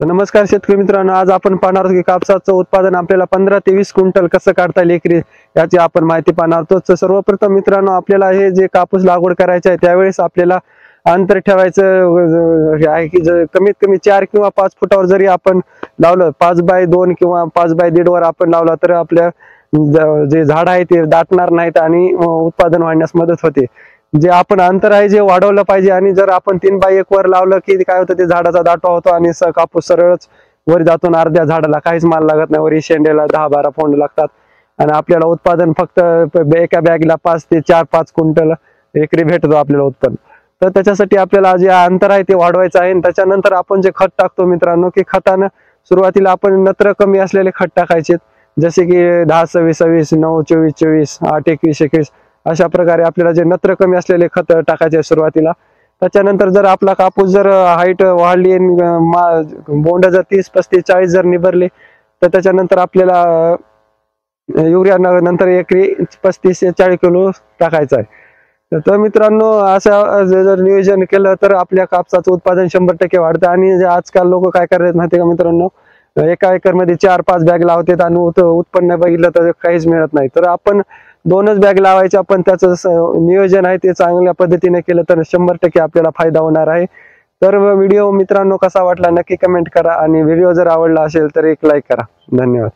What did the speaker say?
नमस्कार शेतकरी मित्रांनो, आज आपण पाहणार आहोत की कापसाचं उत्पादन आपल्याला 15 ते 20 क्विंटल कसं काढता येईल एकरी, याची आपण माहिती पाहणार आहोत। सर्वप्रथम मित्रांनो, आपल्याला हे जे कापूस लागवड करायचे आहे त्यावेळेस आपल्याला अंतर ठेवायचं आहे की कमीत कमी 4 किंवा 5 फुटावर जरी आपण लावलं, 5 बाय 2 किंवा 5 बाय 1.5 वर आपण लावला तर आपल्या जे झाड आहे ते दाटणार नाहीत आणि उत्पादन वाढण्यास मदत होते। जे आपण अंतर आहे जे वाढवलं पाहिजे, आणि जर आपण 3 बाय 1 वर लावलं की काय होतं, ते झाडाचा दाटवा होतो आणि कापूस सरळच वर जातो। अर्ध्या झाडाला काहीच माल लागत नाही, वरी शेंड्याला 10-12 फोंड लागतात आणि आपल्याला उत्पादन फक्त एका बॅगला 5 ते 4-5 क्विंटल एकरी भेटतो आपल्याला उत्पन्न। तर त्याच्यासाठी आपल्याला जे अंतर आहे ते वाढवायचं आहे। त्याच्यानंतर आपण जे खत टाकतो मित्रांनो, की खतानं सुरुवातीला आपण नत्र कमी असलेले खत टाकायचे, जसे की 10-26-26, 9-24-24, 8-21-21 अशा प्रकारे आपल्याला जे नत्र कमी असलेले खत टाकायचे सुरुवातीला। त्याच्यानंतर जर आपला कापूस जर हाईट वाढली, बोंड जर 30-35-40 जर निभरले, तर त्याच्यानंतर आपल्याला युरिया नंतर एकरी 35 ते 40 किलो टाकायचा आहे। तर मित्रांनो, असं जर नियोजन केलं तर आपल्या कापसाचं उत्पादन 100% वाढतं। आणि आजकाल लोक काय करतात माहिती का मित्रांनो, एका एकर मध्ये 4-5 बॅग लावतात आणि उत्पन्न बघितलं तर काहीच मिळत नाही। तर आपण 2च बॅग लावायच्या, पण त्याचं नियोजन आहे ते चांगल्या पद्धतीने केलं तर 100% आपल्याला फायदा होणार आहे। तर व्हिडिओ मित्रांनो कसा वाटला नक्की कमेंट करा, आणि व्हिडिओ जर आवडला असेल तर एक लाईक करा। धन्यवाद।